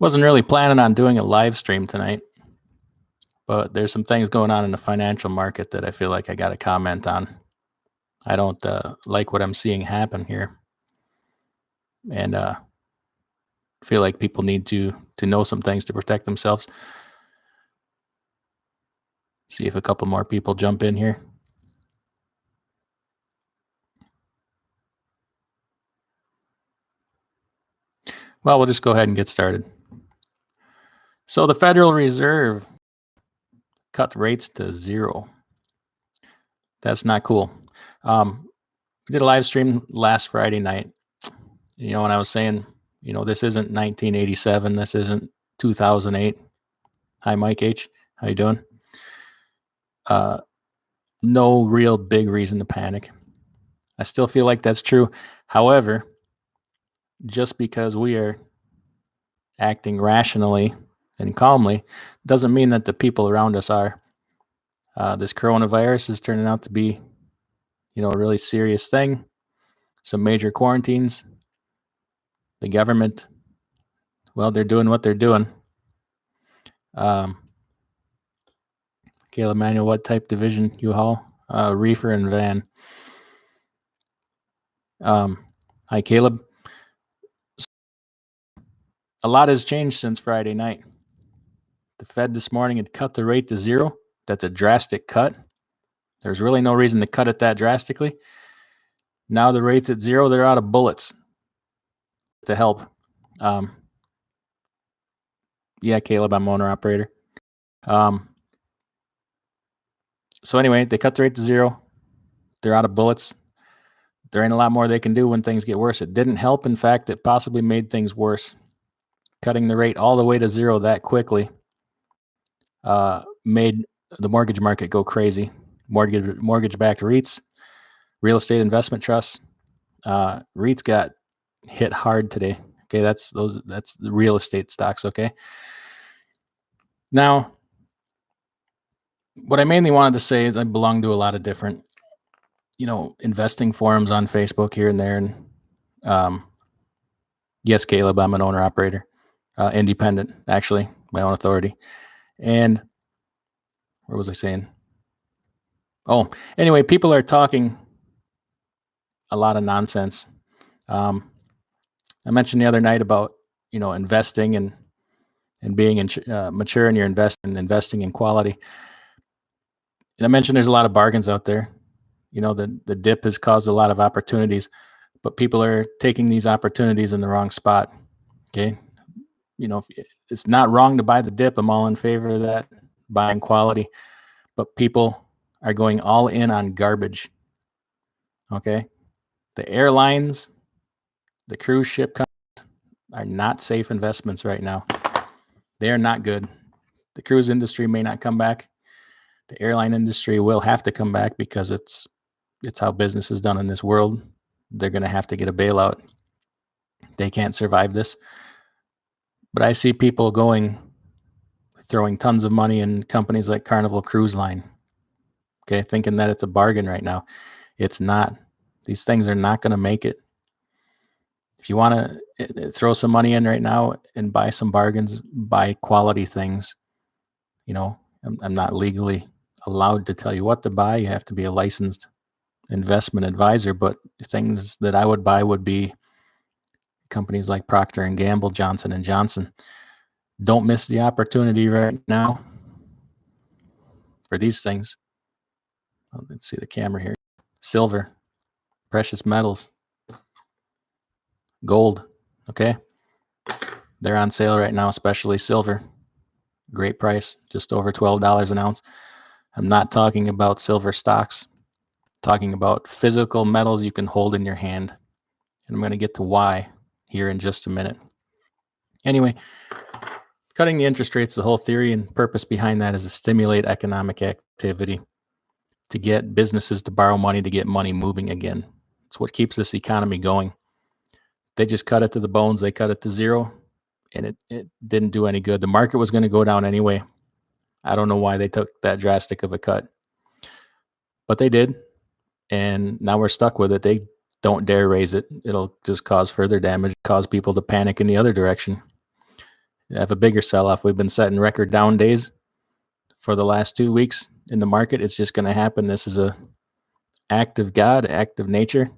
Wasn't really planning on doing a live stream tonight, but there's some things going on in the financial market that I feel like I got to comment on. I don't like what I'm seeing happen here, and feel like people need to know some things to protect themselves. See if a couple more people jump in here. Well, we'll just go ahead and get started. So the Federal Reserve cut rates to zero. That's not cool. We did a live stream last Friday night. And I was saying, this isn't 1987. This isn't 2008. Hi, Mike H. How you doing? No real big reason to panic. I still feel like that's true. However, just because we are acting rationally and calmly doesn't mean that the people around us are. This coronavirus is turning out to be, a really serious thing. Some major quarantines. The government, well, they're doing what they're doing. Caleb Manuel, what type division you haul? Reefer and van. Hi, Caleb. A lot has changed since Friday night. The Fed this morning had cut the rate to zero. That's a drastic cut. There's really no reason to cut it that drastically. Now the rate's at zero. They're out of bullets to help. Yeah, Caleb, I'm owner operator. So anyway, they cut the rate to zero. They're out of bullets. There ain't a lot more they can do when things get worse. It didn't help. In fact, it possibly made things worse. Cutting the rate all the way to zero that quickly made the mortgage market go crazy. Mortgage-backed REITs, real estate investment trusts, REITs got hit hard today. Okay, that's the real estate stocks. Okay. Now, what I mainly wanted to say is I belong to a lot of different, investing forums on Facebook here and there, and yes, Caleb, I'm an owner operator, independent, actually, my own authority. And where was I saying? Oh, anyway, people are talking a lot of nonsense. I mentioned the other night about investing and being mature in your investing in quality. And I mentioned there's a lot of bargains out there. The dip has caused a lot of opportunities, but people are taking these opportunities in the wrong spot. Okay, it's not wrong to buy the dip. I'm all in favor of that, buying quality, but people are going all in on garbage. Okay, the airlines, the cruise ship companies are not safe investments right now. They are not good. The cruise industry may not come back. The airline industry will have to come back because it's how business is done in this world. They're going to have to get a bailout. They can't survive this. But I see people throwing tons of money in companies like Carnival Cruise Line. Okay, thinking that it's a bargain right now. It's not. These things are not going to make it. If you want to throw some money in right now and buy some bargains, buy quality things, I'm not legally allowed to tell you what to buy. You have to be a licensed investment advisor, but things that I would buy would be companies like Procter & Gamble, Johnson & Johnson. Don't miss the opportunity right now for these things. Let's see the camera here. Silver, precious metals, gold. Okay. They're on sale right now, especially silver. Great price, just over $12 an ounce. I'm not talking about silver stocks. I'm talking about physical metals you can hold in your hand. And I'm going to get to why here in just a minute. Anyway, cutting the interest rates, the whole theory and purpose behind that is to stimulate economic activity, to get businesses to borrow money, to get money moving again. It's what keeps this economy going. They just cut it to the bones. They cut it to zero, and it didn't do any good. The market was going to go down anyway. I don't know why they took that drastic of a cut, but they did, and now we're stuck with it. They don't dare raise it. It'll just cause further damage, cause people to panic in the other direction. have a bigger sell-off. We've been setting record down days for the last 2 weeks in the market. It's just going to happen. This is a act of God, act of nature.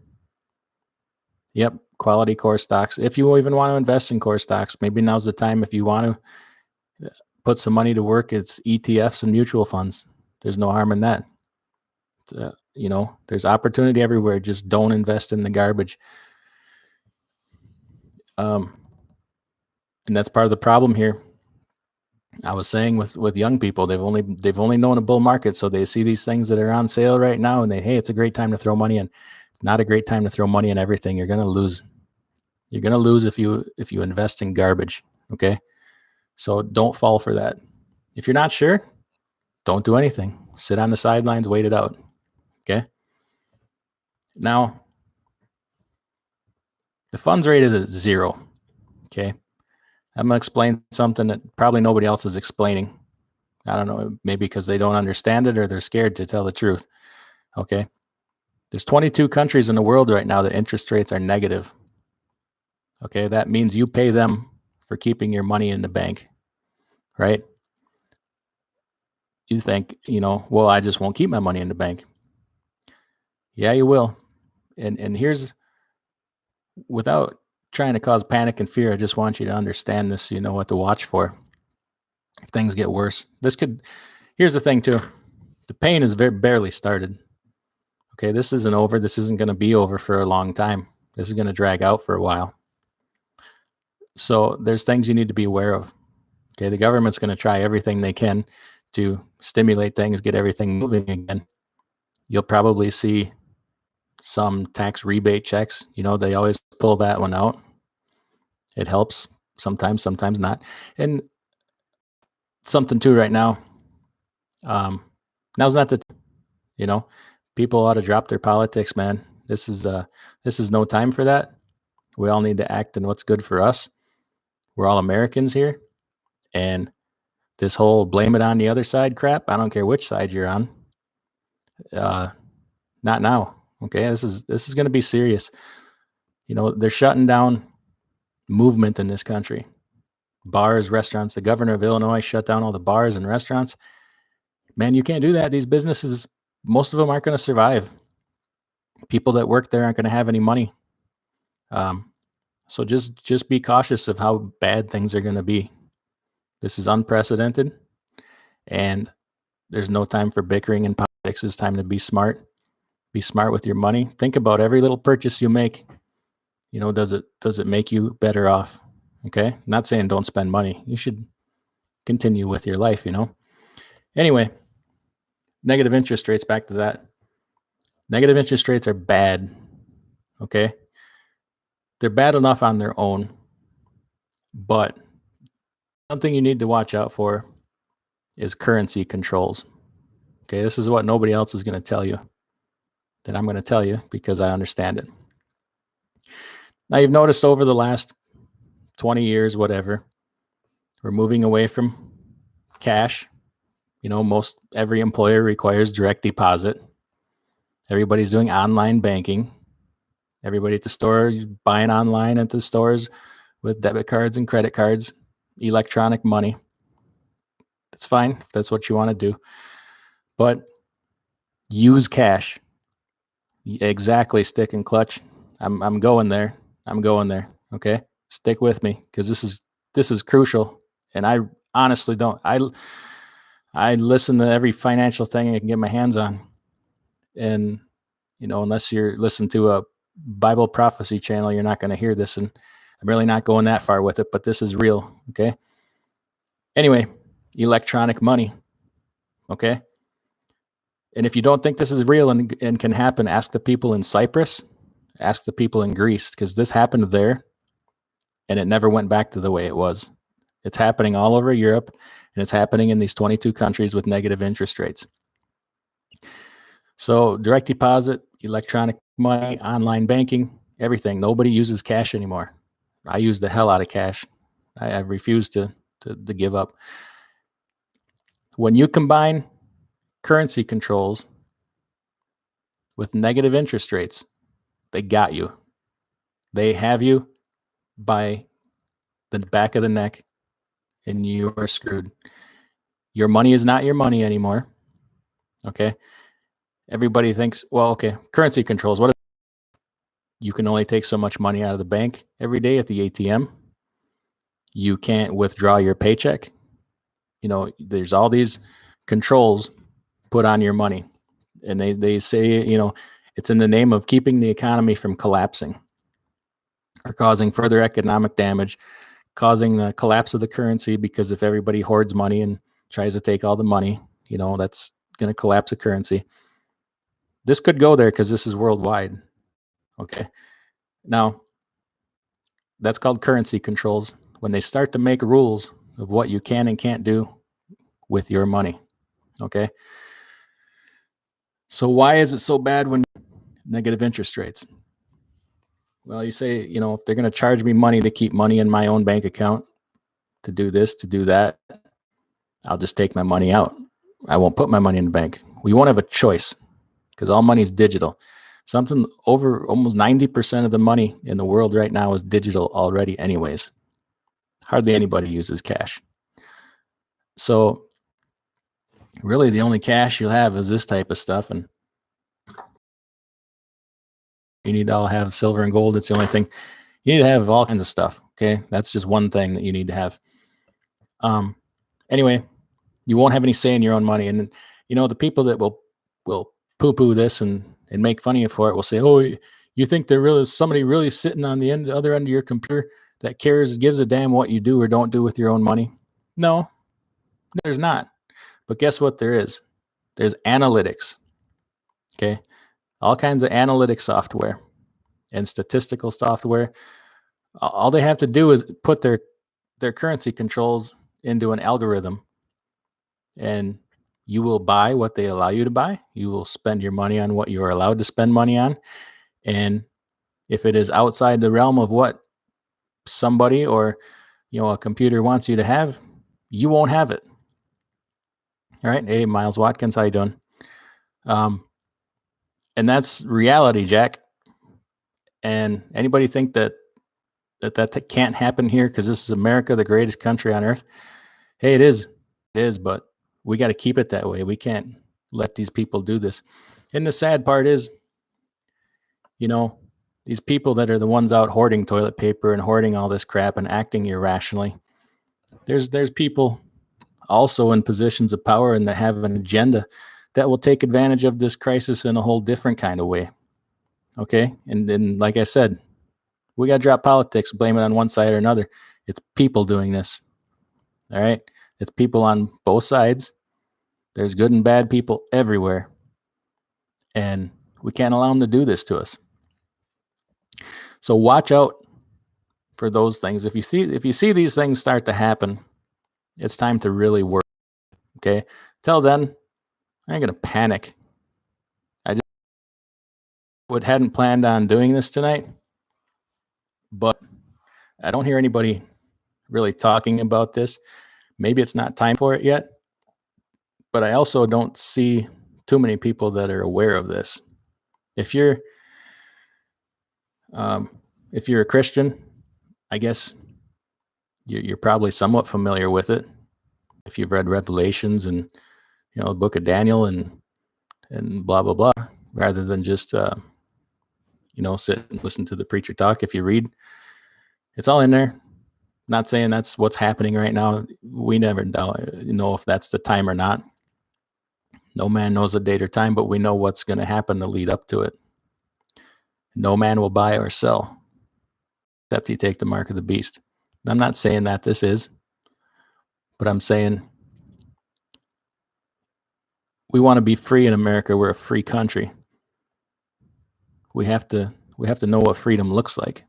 Yep, quality core stocks. If you even want to invest in core stocks, maybe now's the time. If you want to put some money to work, it's ETFs and mutual funds. There's no harm in that. There's opportunity everywhere. Just don't invest in the garbage. And that's part of the problem here. I was saying with young people, they've only known a bull market, so they see these things that are on sale right now, and hey, it's a great time to throw money in. It's not a great time to throw money in everything. You're gonna lose. You're gonna lose if you invest in garbage. Okay, so don't fall for that. If you're not sure, don't do anything. Sit on the sidelines, wait it out. Okay. Now, the funds rate is at 0. Okay. I'm going to explain something that probably nobody else is explaining. I don't know, maybe because they don't understand it or they're scared to tell the truth. Okay. There's 22 countries in the world right now that interest rates are negative. Okay. That means you pay them for keeping your money in the bank, right? You think, well, I just won't keep my money in the bank. Yeah, you will. And here's, without trying to cause panic and fear, I just want you to understand this. You know what to watch for if things get worse. Here's the thing too. The pain is barely started. Okay, this isn't over. This isn't going to be over for a long time. This is going to drag out for a while. So there's things you need to be aware of. Okay, the government's going to try everything they can to stimulate things, get everything moving again. You'll probably see some tax rebate checks. They always pull that one out. It helps sometimes not. And something too right now. Now's not the time. People ought to drop their politics, man. This is no time for that. We all need to act in what's good for us. We're all Americans here. And this whole blame it on the other side crap, I don't care which side you're on. Not now. Okay, this is going to be serious. They're shutting down movement in this country. Bars, restaurants. The governor of Illinois shut down all the bars and restaurants. Man, you can't do that. These businesses, most of them aren't going to survive. People that work there aren't going to have any money. So just be cautious of how bad things are going to be. This is unprecedented, and there's no time for bickering in politics. It's time to be smart. Be smart with your money. Think about every little purchase you make. Does it make you better off? Okay. I'm not saying don't spend money. You should continue with your life, Anyway, negative interest rates, back to that. Negative interest rates are bad. Okay. They're bad enough on their own, but something you need to watch out for is currency controls. Okay. This is what nobody else is going to tell you, that I'm going to tell you because I understand it. Now, you've noticed over the last 20 years, whatever, we're moving away from cash. Most every employer requires direct deposit. Everybody's doing online banking. Everybody at the store is buying online at the stores with debit cards and credit cards, electronic money. That's fine if that's what you want to do. But use cash. Exactly, stick and clutch. I'm going there. Okay? Stick with me because this is crucial. And I honestly don't. I listen to every financial thing I can get my hands on. And unless you're listening to a Bible prophecy channel, you're not going to hear this. And I'm really not going that far with it, but this is real. Okay. Anyway, electronic money. Okay. And if you don't think this is real and can happen, ask the people in Cyprus, ask the people in Greece, because this happened there and it never went back to the way it was. It's happening all over Europe, and it's happening in these 22 countries with negative interest rates. So direct deposit, electronic money, online banking, everything. Nobody uses cash anymore. I use the hell out of cash. I refuse to give up. When you combine currency controls with negative interest rates, they got you. They have you by the back of the neck. and you are screwed. Your money is not your money anymore. Okay. Everybody thinks, well, okay, currency controls. What if you can only take so much money out of the bank every day at the ATM? You can't withdraw your paycheck. There's all these controls put on your money. And they say, it's in the name of keeping the economy from collapsing or causing further economic damage, causing the collapse of the currency, because if everybody hoards money and tries to take all the money, that's going to collapse the currency. This could go there because this is worldwide. Okay. Now, that's called currency controls, when they start to make rules of what you can and can't do with your money. Okay. So why is it so bad when negative interest rates? Well, you say, if they're going to charge me money to keep money in my own bank account, to do this, to do that, I'll just take my money out. I won't put my money in the bank. We won't have a choice because all money is digital. Something over almost 90% of the money in the world right now is digital already anyways. Hardly anybody uses cash. So really the only cash you'll have is this type of stuff, and you need to all have silver and gold. It's the only thing. You need to have all kinds of stuff. Okay. That's just one thing that you need to have. Anyway, you won't have any say in your own money. And the people that will poo-poo this and make fun of you for it will say, oh, you think there really is somebody really sitting on the other end of your computer that cares, gives a damn what you do or don't do with your own money? No, there's not. But guess what there is? There's analytics. Okay. All kinds of analytic software and statistical software. All they have to do is put their currency controls into an algorithm, and you will buy what they allow you to buy. You will spend your money on what you are allowed to spend money on. And if it is outside the realm of what somebody or a computer wants you to have, you won't have it. All right. Hey, Miles Watkins, how you doing? And that's reality, Jack. And anybody think that can't happen here because this is America, the greatest country on earth? Hey, it is. It is, but we got to keep it that way. We can't let these people do this. And the sad part is, these people that are the ones out hoarding toilet paper and hoarding all this crap and acting irrationally. There's people also in positions of power and that have an agenda that will take advantage of this crisis in a whole different kind of way. Okay. And then, like I said, we got to drop politics, blame it on one side or another. It's people doing this. All right. It's people on both sides. There's good and bad people everywhere. And we can't allow them to do this to us. So watch out for those things. If you see these things start to happen, it's time to really work. Okay. Till then, I ain't going to panic. I just hadn't planned on doing this tonight, but I don't hear anybody really talking about this. Maybe it's not time for it yet, but I also don't see too many people that are aware of this. If you're a Christian, I guess you're probably somewhat familiar with it. If you've read Revelations and the book of Daniel and blah blah blah, rather than just sit and listen to the preacher talk. If you read, it's all in there. Not saying that's what's happening right now. We never know if that's the time or not. No man knows the date or time, but we know what's going to happen to lead up to it. No man will buy or sell except he take the mark of the beast. I'm not saying that this is, but I'm saying we want to be free in America. We're a free country. We have to know what freedom looks like.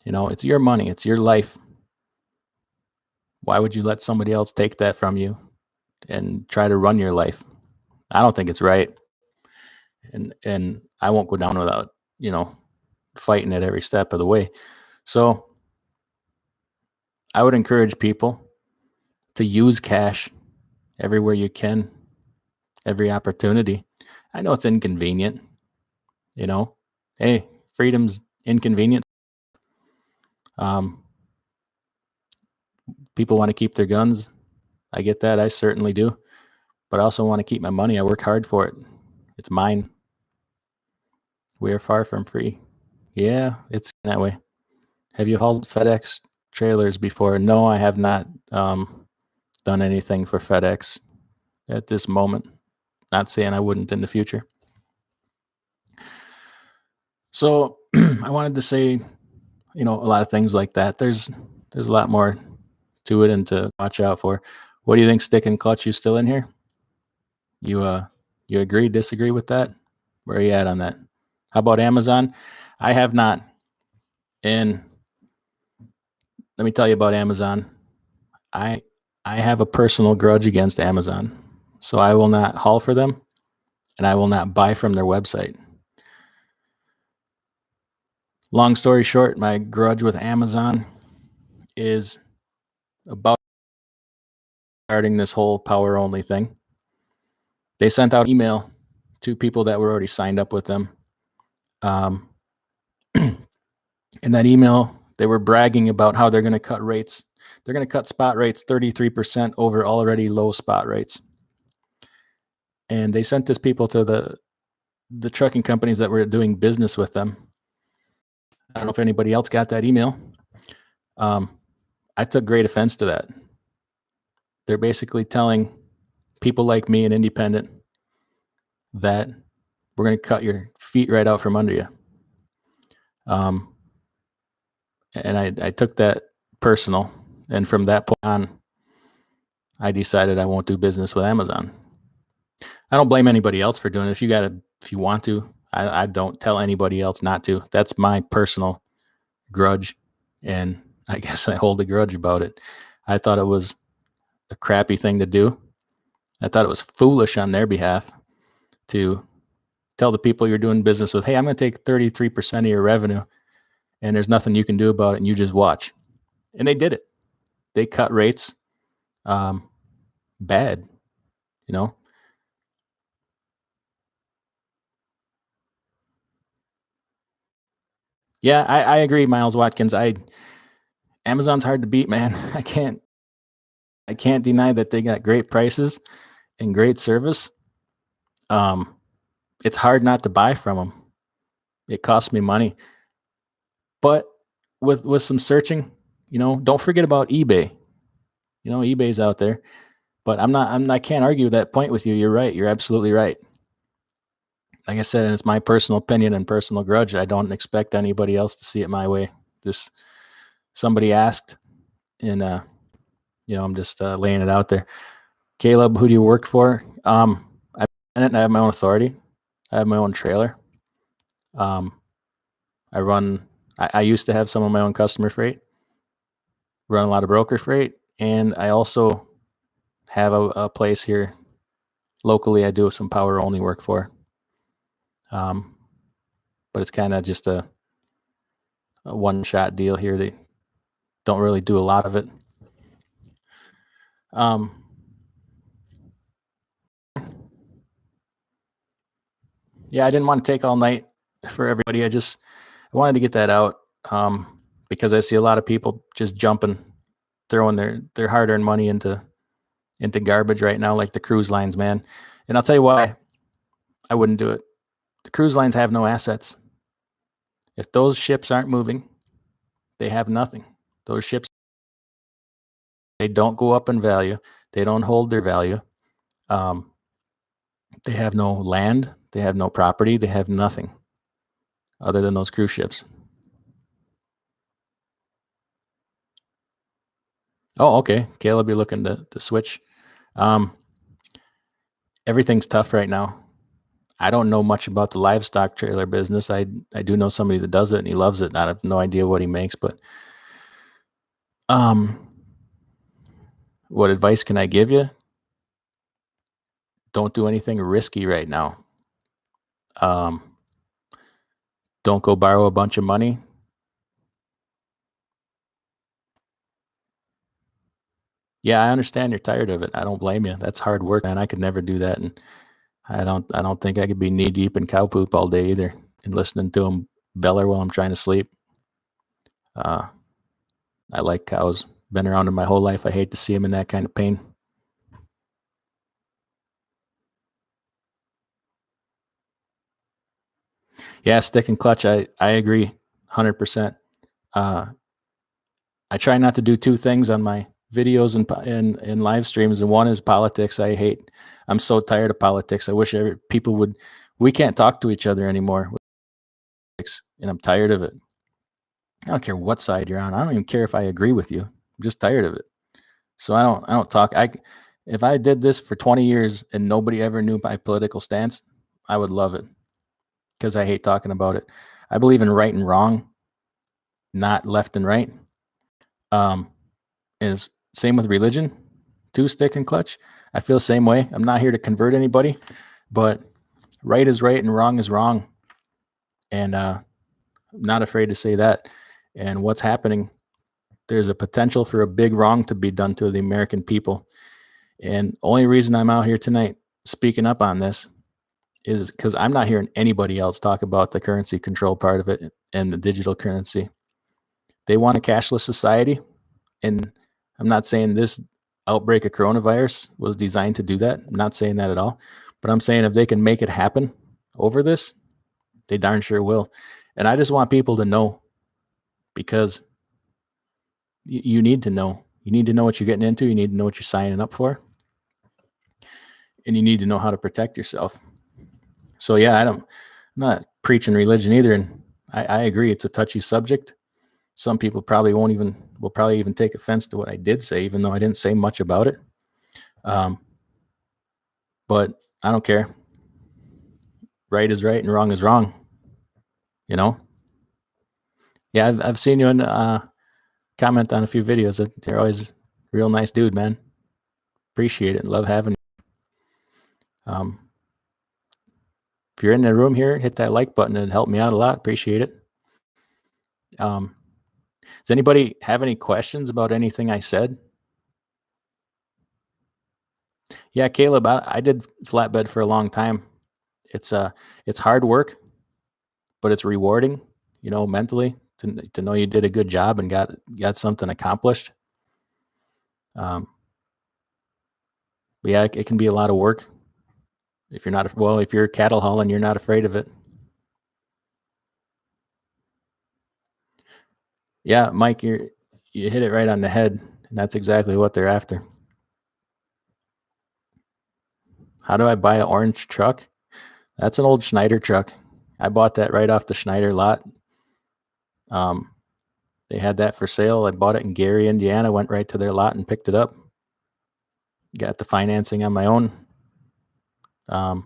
It's your money. It's your life. Why would you let somebody else take that from you and try to run your life? I don't think it's right. And I won't go down without, fighting it every step of the way. So I would encourage people to use cash everywhere you can, every opportunity. I know it's inconvenient, hey, freedom's inconvenient. People want to keep their guns. I get that. I certainly do. But I also want to keep my money. I work hard for it. It's mine. We are far from free. Yeah, it's that way. Have you hauled FedEx trailers before? No, I have not done anything for FedEx at this moment. Not saying I wouldn't in the future. So I wanted to say, a lot of things like that. There's a lot more to it and to watch out for. What do you think, Stick and Clutch? You still in here? You agree, disagree with that? Where are you at on that? How about Amazon? I have not. And let me tell you about Amazon. I have a personal grudge against Amazon. So I will not haul for them and I will not buy from their website. Long story short, my grudge with Amazon is about starting this whole power only thing. They sent out email to people that were already signed up with them. In that email, they were bragging about how they're going to cut rates. They're going to cut spot rates 33% over already low spot rates. And they sent this people to the trucking companies that were doing business with them. I don't know if anybody else got that email. I took great offense to that. They're basically telling people like me, an independent, that we're going to cut your feet right out from under you. And I took that personal. And from that point on, I decided I won't do business with Amazon. I don't blame anybody else for doing it. If you want to, I don't tell anybody else not to. That's my personal grudge. And I guess I hold a grudge about it. I thought it was a crappy thing to do. I thought it was foolish on their behalf to tell the people you're doing business with, hey, I'm going to take 33% of your revenue and there's nothing you can do about it and you just watch. And they did it. They cut rates bad, Yeah, I agree, Miles Watkins. Amazon's hard to beat, man. I can't deny that they got great prices and great service. It's hard not to buy from them. It costs me money. But with some searching, don't forget about eBay. eBay's out there. But I can't argue that point with you. You're right. You're absolutely right. Like I said, it's my personal opinion and personal grudge. I don't expect anybody else to see it my way. Just somebody asked, and I'm just laying it out there. Caleb, who do you work for? I have my own authority. I have my own trailer. I used to have some of my own customer freight, run a lot of broker freight, and I also have a place here locally I do some power only work for. But it's kind of just a one-shot deal here. They don't really do a lot of it. Yeah, I didn't want to take all night for everybody. I wanted to get that out because I see a lot of people just jumping, throwing their hard-earned money into garbage right now, like the cruise lines, man. And I'll tell you why I wouldn't do it. The cruise lines have no assets. If those ships aren't moving, they have nothing. Those ships, they don't go up in value. They don't hold their value. They have no land. They have no property. They have nothing other than those cruise ships. Oh, okay. Caleb, you're looking to switch. Everything's tough right now. I don't know much about the livestock trailer business. I do know somebody that does it and he loves it. I have no idea what he makes, but what advice can I give you? Don't do anything risky right now. Don't go borrow a bunch of money. Yeah, I understand you're tired of it. I don't blame you. That's hard work, man. I could never do that, and I don't think I could be knee deep in cow poop all day either, and listening to them beller while I'm trying to sleep. I like cows. Been around him my whole life. I hate to see him in that kind of pain. Yeah, stick and clutch. I agree, 100%. Uh, I try not to do two things on my videos and live streams, and one is politics. I hate. I'm so tired of politics. I wish people would. We can't talk to each other anymore, and I'm tired of it. I don't care what side you're on. I don't even care if I agree with you. I'm just tired of it. So I don't talk. If I did this for 20 years and nobody ever knew my political stance, I would love it because I hate talking about it. I believe in right and wrong, not left and right. Um, is same with religion, two stick and clutch. I feel the same way. I'm not here to convert anybody, but right is right and wrong is wrong. And I'm not afraid to say that. And what's happening, there's a potential for a big wrong to be done to the American people. And only reason I'm out here tonight speaking up on this is because I'm not hearing anybody else talk about the currency control part of it and the digital currency. They want a cashless society. And I'm not saying this outbreak of coronavirus was designed to do that. I'm not saying that at all. But I'm saying if they can make it happen over this, they darn sure will. And I just want people to know because you need to know. You need to know what you're getting into. You need to know what you're signing up for. And you need to know how to protect yourself. So yeah, I'm not preaching religion either. And I agree. It's a touchy subject. Some people probably will probably even take offense to what I did say, even though I didn't say much about it. But I don't care. Right is right and wrong is wrong. You know? Yeah, I've seen you in comment on a few videos. That you're always a real nice dude, man. Appreciate it. Love having you. If you're in the room here, hit that like button. It'd help me out a lot. Appreciate it. Does anybody have any questions about anything I said? Yeah, Caleb, I did flatbed for a long time. It's hard work, but it's rewarding, mentally to know you did a good job and got something accomplished. But yeah, it can be a lot of work if you're cattle hauling, you're not afraid of it. Yeah, Mike, you hit it right on the head, and that's exactly what they're after. How do I buy an orange truck? That's an old Schneider truck. I bought that right off the Schneider lot. They had that for sale. I bought it in Gary, Indiana, went right to their lot and picked it up. Got the financing on my own. I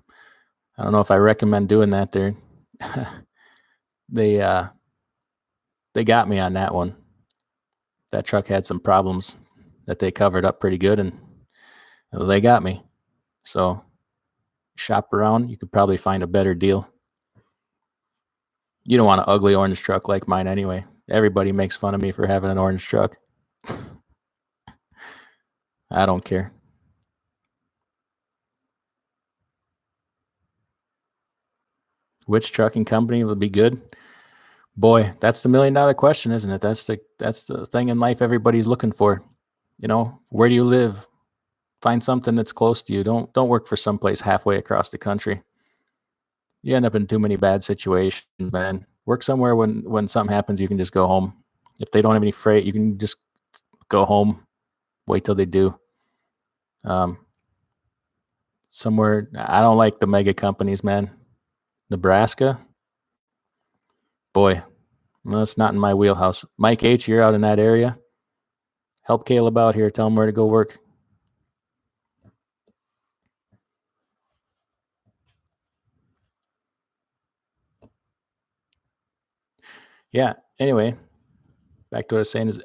don't know if I recommend doing that there. They got me on that one. That truck had some problems that they covered up pretty good, and they got me. So shop around. You could probably find a better deal. You don't want an ugly orange truck like mine anyway. Everybody makes fun of me for having an orange truck. I don't care. Which trucking company would be good? Boy, that's the $1 million question, isn't it? That's the thing in life everybody's looking for. Where do you live? Find something that's close to you. Don't work for someplace halfway across the country. You end up in too many bad situations, man. Work somewhere when something happens, you can just go home. If they don't have any freight, you can just go home. Wait till they do. Somewhere, I don't like the mega companies, man. Nebraska, boy, well, that's not in my wheelhouse. Mike H, you're out in that area. Help Caleb out here. Tell him where to go work. Yeah. Anyway, back to what I was saying is,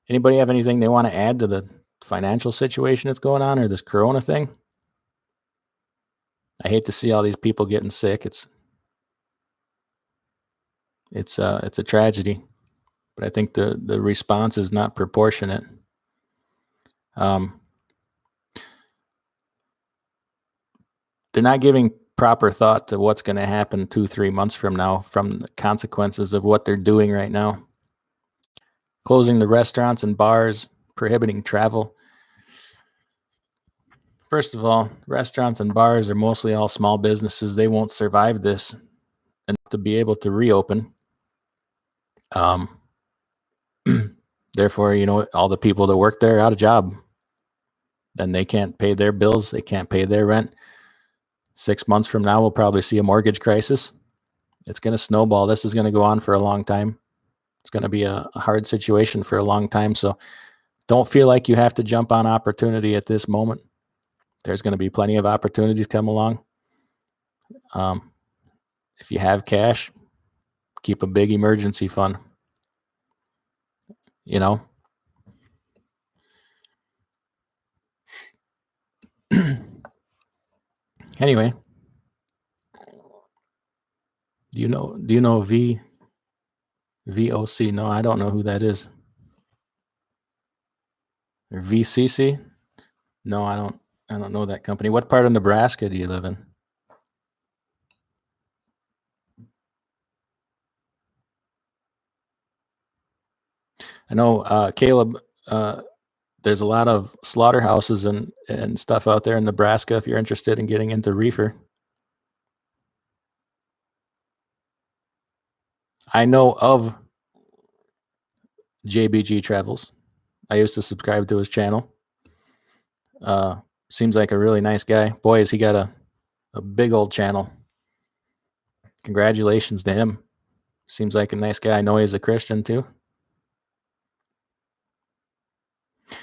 anybody have anything they want to add to the financial situation that's going on or this Corona thing? I hate to see all these people getting sick. It's a tragedy, but I think the response is not proportionate. They're not giving proper thought to what's going to happen 2-3 months from now from the consequences of what they're doing right now. Closing the restaurants and bars, prohibiting travel. First of all, restaurants and bars are mostly all small businesses. They won't survive this and to be able to reopen. Um, Therefore, all the people that work there are out of job. Then they can't pay their bills. They can't pay their rent. 6 months from now, we'll probably see a mortgage crisis. It's going to snowball. This is going to go on for a long time. It's going to be a hard situation for a long time. So don't feel like you have to jump on opportunity at this moment. There's going to be plenty of opportunities come along. If you have cash, keep a big emergency fund. Anyway, do you know VOC? No, I don't know who that is. Or VCC? No, I don't know that company. What part of Nebraska do you live in? I know, Caleb, there's a lot of slaughterhouses and stuff out there in Nebraska if you're interested in getting into reefer. I know of JBG Travels. I used to subscribe to his channel. Seems like a really nice guy. Boy, has he got a big old channel. Congratulations to him. Seems like a nice guy. I know he's a Christian too.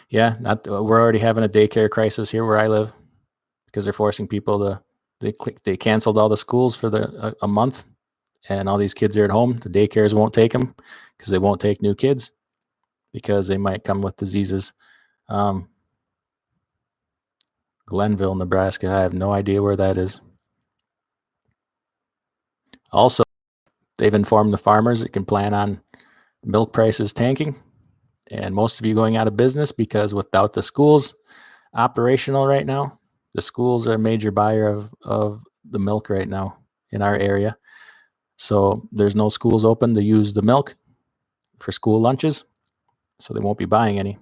Yeah, we're already having a daycare crisis here where I live because they're forcing people to. They canceled all the schools for a month, and all these kids are at home. The daycares won't take them because they won't take new kids because they might come with diseases. Glenville, Nebraska. I have no idea where that is. Also, they've informed the farmers it can plan on milk prices tanking and most of you going out of business because without the schools operational right now, the schools are a major buyer of the milk right now in our area. So there's no schools open to use the milk for school lunches, so they won't be buying any.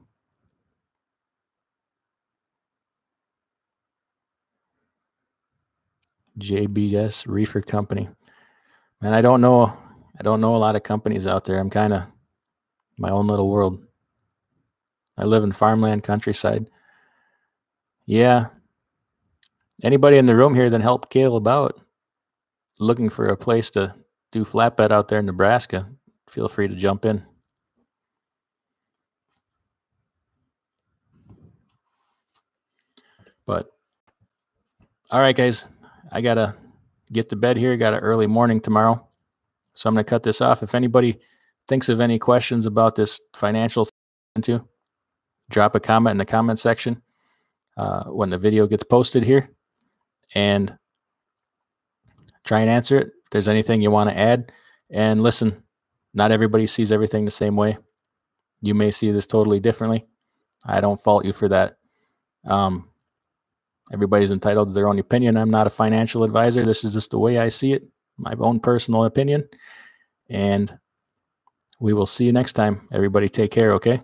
JBS Reefer Company. Man, I don't know a lot of companies out there. I'm kind of my own little world. I live in farmland countryside. Yeah. Anybody in the room here that helped Caleb out looking for a place to do flatbed out there in Nebraska, feel free to jump in. But all right, guys, I gotta get to bed here. Got an early morning tomorrow, so I'm gonna cut this off. If anybody thinks of any questions about this financial thing, drop a comment in the comment section when the video gets posted here, and try and answer it. If there's anything you want to add, and listen, not everybody sees everything the same way. You may see this totally differently. I don't fault you for that. Everybody's entitled to their own opinion. I'm not a financial advisor. This is just the way I see it, my own personal opinion. And we will see you next time. Everybody take care, okay?